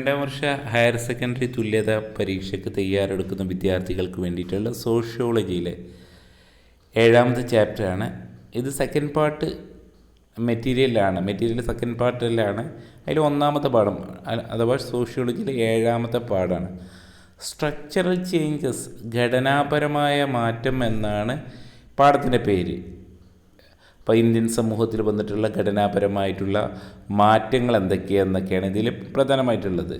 രണ്ടാം വർഷ higher secondary തുല്യത പരീക്ഷയ്ക്ക് തയ്യാറെടുക്കുന്ന വിദ്യാർത്ഥികൾക്ക് വേണ്ടിയിട്ടുള്ള സോഷ്യോളജിയിലെ 7ാമത്തെ ചാപ്റ്ററാണ് ഇത്. സെക്കൻഡ് പാർട്ട് മെറ്റീരിയൽ സെക്കൻഡ് പാർട്ടിലാണ്. അതിൽ 1ാമത്തെ പാഠം അഥവാ സോഷ്യോളജിയിലെ 7ാമത്തെ പാഠമാണ്. സ്ട്രക്ചറൽ ചേഞ്ചസ്, ഘടനാപരമായ മാറ്റം എന്നാണ് പാഠത്തിൻ്റെ പേര്. അപ്പോൾ ഇന്ത്യൻ സമൂഹത്തിൽ വന്നിട്ടുള്ള ഘടനാപരമായിട്ടുള്ള മാറ്റങ്ങൾ എന്തൊക്കെയാണ് ഇതിൽ പ്രധാനമായിട്ടുള്ളത്.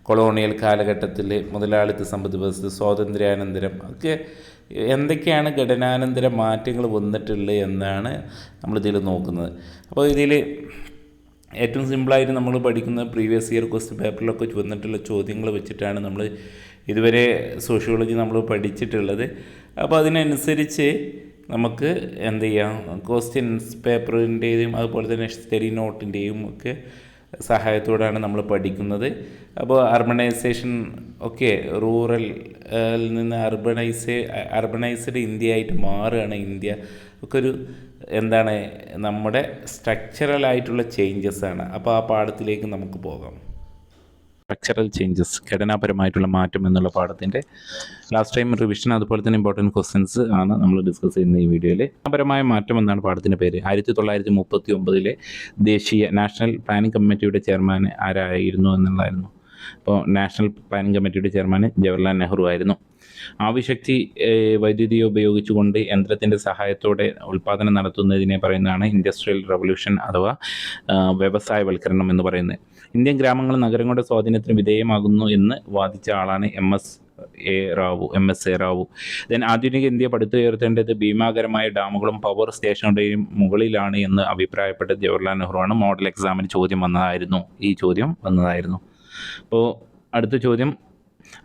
കൊളോണിയൽ കാലഘട്ടത്തിൽ മുതലാളിത്ത സമ്പദ് വ്യവസ്ഥ, സ്വാതന്ത്ര്യാനന്തരം ഒക്കെ എന്തൊക്കെയാണ് ഘടനാനന്തര മാറ്റങ്ങൾ വന്നിട്ടുള്ളത് എന്നാണ് നമ്മളിതിൽ നോക്കുന്നത്. അപ്പോൾ ഇതിൽ ഏറ്റവും സിമ്പിളായിട്ട് നമ്മൾ പഠിക്കുന്ന പ്രീവിയസ് ഇയർ ക്വസ്റ്റ്യൻ പേപ്പറിലൊക്കെ വന്നിട്ടുള്ള ചോദ്യങ്ങൾ വെച്ചിട്ടാണ് നമ്മൾ ഇതുവരെ സോഷ്യോളജി നമ്മൾ പഠിച്ചിട്ടുള്ളത്. അപ്പോൾ അതിനനുസരിച്ച് നമുക്ക് എന്ത് ചെയ്യാം, ക്വസ്റ്റ്യൻസ് പേപ്പറിൻ്റെയും അതുപോലെ തന്നെ സ്റ്റഡി നോട്ടിൻ്റെയും ഒക്കെ സഹായത്തോടാണ് നമ്മൾ പഠിക്കുന്നത്. അപ്പോൾ അർബണൈസേഷൻ ഒക്കെ റൂറൽ നിന്ന് അർബണൈസ്ഡ് ഇന്ത്യ ആയിട്ട് മാറുകയാണ്. ഇന്ത്യ ഒക്കെ ഒരു എന്താണ് നമ്മുടെ സ്ട്രക്ചറലായിട്ടുള്ള ചേഞ്ചസ് ആണ്. അപ്പോൾ ആ പാഠത്തിലേക്ക് നമുക്ക് പോകാം. സ്ട്രക്ചറൽ ചേഞ്ചസ്, ഘടനാപരമായിട്ടുള്ള മാറ്റം എന്നുള്ള പാഠത്തിൻ്റെ ലാസ്റ്റ് ടൈം റിവിഷൻ അതുപോലെ തന്നെ ഇമ്പോർട്ടൻറ്റ് ക്വസ്റ്റ്യൻസ് ആണ് നമ്മൾ ഡിസ്കസ് ചെയ്യുന്ന ഈ വീഡിയോയിൽ. ഘടനാപരമായ മാറ്റം എന്നാണ് പാഠത്തിൻ്റെ പേര്. 1939 ദേശീയ നാഷണൽ പ്ലാനിംഗ് കമ്മിറ്റിയുടെ ചെയർമാൻ ആരായിരുന്നു എന്നുള്ളതായിരുന്നു. അപ്പോൾ നാഷണൽ പ്ലാനിംഗ് കമ്മിറ്റിയുടെ ചെയർമാൻ ജവഹർലാൽ നെഹ്റു ആയിരുന്നു. ആവിശക്തി വൈദ്യുതിയെ ഉപയോഗിച്ചുകൊണ്ട് യന്ത്രത്തിൻ്റെ സഹായത്തോടെ ഉൽപ്പാദനം നടത്തുന്നതിനെ പറയുന്നതാണ് ഇൻഡസ്ട്രിയൽ റവല്യൂഷൻ അഥവാ വ്യവസായവൽക്കരണം എന്ന് പറയുന്നത്. ഇന്ത്യൻ ഗ്രാമങ്ങൾ നഗരങ്ങളുടെ സ്വാധീനത്തിന് വിധേയമാകുന്നു എന്ന് വാദിച്ച ആളാണ് M S A Rao. Then ആധുനിക ഇന്ത്യ പടുത്തുയർത്തേണ്ടത് ഭീമാകരമായ ഡാമുകളും പവർ സ്റ്റേഷനുടെയും മുകളിലാണ് എന്ന് അഭിപ്രായപ്പെട്ട ജവഹർലാൽ നെഹ്റുവാണ്. മോഡൽ എക്സാമിന് ഈ ചോദ്യം വന്നതായിരുന്നു. അപ്പോൾ അടുത്ത ചോദ്യം,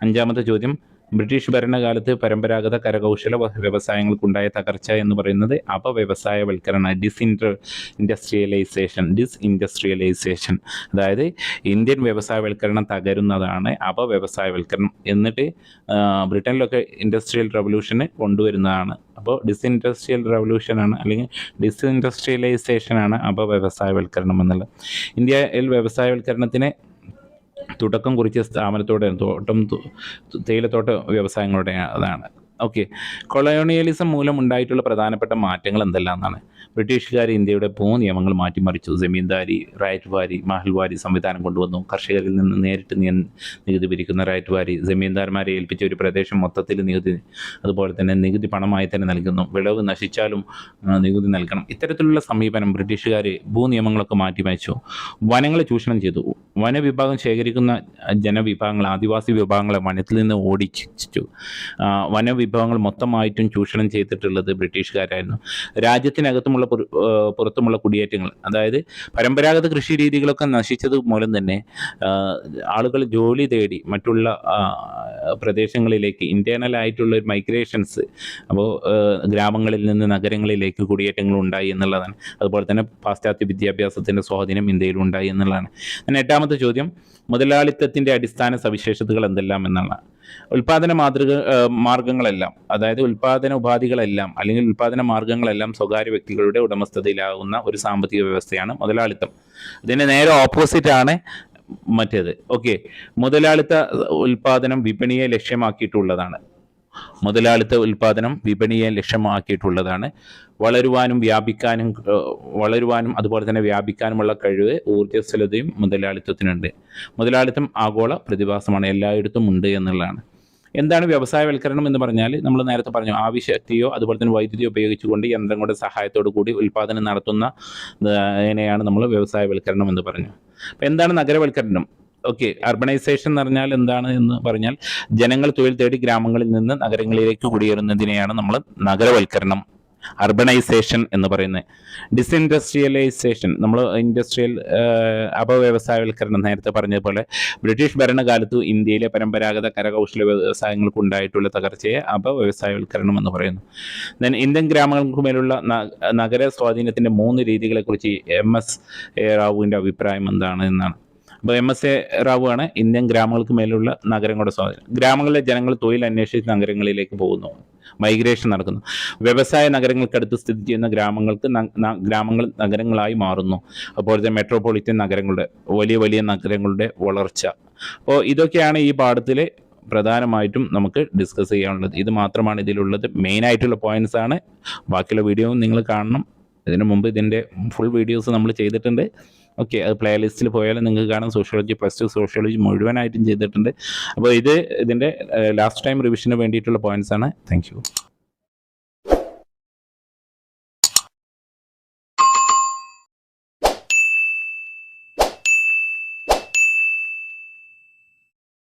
5ാമത്തെ ചോദ്യം, ബ്രിട്ടീഷ് ഭരണകാലത്ത് പരമ്പരാഗത കരകൗശല വ്യവസായങ്ങൾക്കുണ്ടായ തകർച്ച എന്ന് പറയുന്നത് അപവ്യവസായവൽക്കരണം, ഡിസ്ഇൻഡസ്ട്രിയലൈസേഷൻ. അതായത് ഇന്ത്യൻ വ്യവസായവൽക്കരണം തകരുന്നതാണ് അപവ്യവസായവൽക്കരണം. എന്നിട്ട് ബ്രിട്ടനിലൊക്കെ ഇൻഡസ്ട്രിയൽ റവല്യൂഷന് കൊണ്ടുവരുന്നതാണ്. അപ്പോൾ ഡിസ്ഇൻഡസ്ട്രിയൽ റവല്യൂഷനാണ് അല്ലെങ്കിൽ ഡിസ്ഇൻഡസ്ട്രിയലൈസേഷനാണ് അപവ്യവസായവൽക്കരണം എന്നുള്ളത്. ഇന്ത്യയിൽ വ്യവസായവൽക്കരണത്തിന് തുടക്കം കുറിച്ച സ്ഥാപനത്തോടെ തേയിലത്തോട്ട വ്യവസായങ്ങളുടെ അതാണ്. ഓക്കെ, കൊളോണിയലിസം മൂലം ഉണ്ടായിട്ടുള്ള പ്രധാനപ്പെട്ട മാറ്റങ്ങൾ എന്തെല്ലാം എന്നാണ്. ബ്രിട്ടീഷുകാർ ഇന്ത്യയുടെ നിയമങ്ങൾ മാറ്റിമറിച്ചു. ജമീന്ദാരി, റൈറ്റ് വാരി, മഹൽവാരി സംവിധാനം കൊണ്ടുവന്നു. കർഷകരിൽ നിന്ന് നേരിട്ട് നികുതി പിരിക്കുന്ന റൈറ്റ് വാരി, ജമീന്ദാർമാരെ ഏൽപ്പിച്ച ഒരു പ്രദേശം മൊത്തത്തിൽ നികുതി, അതുപോലെ തന്നെ നികുതി പണമായി തന്നെ നൽകുന്നു. വിളവ് നശിച്ചാലും നികുതി നൽകണം. ഇത്തരത്തിലുള്ള സമീപനം ബ്രിട്ടീഷുകാർ നിയമങ്ങളൊക്കെ മാറ്റിമറിച്ചു. വനങ്ങളെ ചൂഷണം ചെയ്തു. വനവിഭാഗം ശേഖരിക്കുന്ന ജനവിഭാഗങ്ങൾ, ആദിവാസി വിഭാഗങ്ങളെ വനത്തിൽ നിന്ന് ഓടിച്ചു. വനവിഭവങ്ങൾ മൊത്തമായിട്ടും ചൂഷണം ചെയ്തിട്ടുള്ളത് ബ്രിട്ടീഷുകാരായിരുന്നു. രാജ്യത്തിനകത്തുമുള്ള പുറത്തുമുള്ള കുടിയേറ്റങ്ങൾ, അതായത് പരമ്പരാഗത കൃഷി രീതികളൊക്കെ നശിച്ചത് മൂലം തന്നെ ആളുകൾ ജോലി തേടി മറ്റുള്ള പ്രദേശങ്ങളിലേക്ക് ഇന്റേണൽ ആയിട്ടുള്ള മൈഗ്രേഷൻസ്, അപ്പോൾ ഗ്രാമങ്ങളിൽ നിന്ന് നഗരങ്ങളിലേക്ക് കുടിയേറ്റങ്ങൾ ഉണ്ടായി എന്നുള്ളതാണ്. അതുപോലെ തന്നെ പാശ്ചാത്യ വിദ്യാഭ്യാസത്തിൻ്റെ സ്വാധീനം ഇന്ത്യയിൽ ഉണ്ടായി എന്നുള്ളതാണ്. 8ാമത്തെ ചോദ്യം, മുതലാളിത്തത്തിൻ്റെ അടിസ്ഥാന സവിശേഷതകൾ എന്തെല്ലാം എന്നുള്ളതാണ്. ഉൽപാദന മാർഗങ്ങളെല്ലാം, അതായത് ഉൽപാദന ഉപാധികളെല്ലാം അല്ലെങ്കിൽ ഉൽപാദന മാർഗങ്ങളെല്ലാം സ്വകാര്യ വ്യക്തികളുടെ ഉടമസ്ഥതയിലാകുന്ന ഒരു സാമ്പത്തിക വ്യവസ്ഥയാണ് മുതലാളിത്തം. ഇതിന് നേരെ ഓപ്പോസിറ്റാണ് മറ്റേത്. ഓക്കെ, മുതലാളിത്ത ഉൽപാദനം വിപണിയെ ലക്ഷ്യമാക്കിയിട്ടുള്ളതാണ്. വളരുവാനും അതുപോലെ തന്നെ വ്യാപിക്കാനുമുള്ള കഴിവ്, ഊർജ്ജസ്വലതയും മുതലാളിത്തത്തിനുണ്ട്. മുതലാളിത്തം ആഗോള പ്രതിഭാസമാണ്, എല്ലായിടത്തും ഉണ്ട് എന്നുള്ളതാണ്. എന്താണ് വ്യവസായവൽക്കരണം എന്ന് പറഞ്ഞാൽ, നമ്മൾ നേരത്തെ പറഞ്ഞു, ആവിശക്തിയോ അതുപോലെ തന്നെ വൈദ്യുതിയോ ഉപയോഗിച്ചുകൊണ്ട് യന്ത്രങ്ങളുടെ സഹായത്തോടു കൂടി ഉൽപ്പാദനം നടത്തുന്ന അതിനെയാണ് നമ്മൾ വ്യവസായവൽക്കരണം എന്ന് പറഞ്ഞു. അപ്പോൾ എന്താണ് നഗരവൽക്കരണം? ഓക്കെ, അർബണൈസേഷൻ എന്ന് പറഞ്ഞാൽ എന്താണ് എന്ന് പറഞ്ഞാൽ, ജനങ്ങൾ തൊഴിൽ തേടി ഗ്രാമങ്ങളിൽ നിന്ന് നഗരങ്ങളിലേക്ക് കുടിയേറുന്നതിനെയാണ് നമ്മൾ നഗരവൽക്കരണം, അർബണൈസേഷൻ എന്ന് പറയുന്നത്. ഡിസ്ഇൻഡസ്ട്രിയലൈസേഷൻ, നമ്മൾ ഇൻഡസ്ട്രിയൽ അപവ്യവസായവൽക്കരണം നേരത്തെ പറഞ്ഞതുപോലെ ബ്രിട്ടീഷ് ഭരണകാലത്ത് ഇന്ത്യയിലെ പരമ്പരാഗത കരകൗശല വ്യവസായങ്ങൾക്ക് ഉണ്ടായിട്ടുള്ള തകർച്ചയെ അപവ്യവസായവൽക്കരണം എന്ന് പറയുന്നു. ദെൻ ഇന്ത്യൻ ഗ്രാമങ്ങൾക്ക് മേലുള്ള നഗര സ്വാധീനത്തിൻ്റെ 3 രീതികളെക്കുറിച്ച് എം എസ് എ റാവുവിൻ്റെ അഭിപ്രായം എന്താണ് എന്നാണ്. അപ്പോൾ എം എസ് എ റാവു ആണ് ഇന്ത്യൻ ഗ്രാമങ്ങൾക്ക് മേലുള്ള നഗരങ്ങളുടെ സ്വാധീനം. ഗ്രാമങ്ങളിലെ ജനങ്ങൾ തൊഴിൽ അന്വേഷിച്ച് നഗരങ്ങളിലേക്ക് പോകുന്നു, മൈഗ്രേഷൻ നടക്കുന്നു. വ്യവസായ നഗരങ്ങൾക്കടുത്ത് സ്ഥിതി ചെയ്യുന്ന ഗ്രാമങ്ങൾ നഗരങ്ങളായി മാറുന്നു. അതുപോലെ തന്നെ മെട്രോപൊളിറ്റൻ നഗരങ്ങളുടെ വലിയ നഗരങ്ങളുടെ വളർച്ച, അപ്പോൾ ഇതൊക്കെയാണ് ഈ പാഠത്തിൽ പ്രധാനമായിട്ടും നമുക്ക് ഡിസ്കസ് ചെയ്യാനുള്ളത്. ഇത് മാത്രമാണ് ഇതിലുള്ളത്, മെയിനായിട്ടുള്ള പോയിൻറ്റ്സ് ആണ്. ബാക്കിയുള്ള വീഡിയോയും നിങ്ങൾ കാണണം. ഇതിനു മുമ്പ് ഇതിൻ്റെ ഫുൾ വീഡിയോസ് നമ്മൾ ചെയ്തിട്ടുണ്ട്. ഓക്കെ, അത് പ്ലേലിസ്റ്റിൽ പോയാലും നിങ്ങൾക്ക് കാണാം. സോഷ്യോളജി +2 സോഷ്യോളജി മുഴുവനായിട്ടും ചെയ്തിട്ടുണ്ട്. അപ്പോൾ ഇതിൻ്റെ ലാസ്റ്റ് ടൈം റിവിഷന് വേണ്ടിയിട്ടുള്ള പോയിൻറ്റ്സ് ആണ്. Thank you.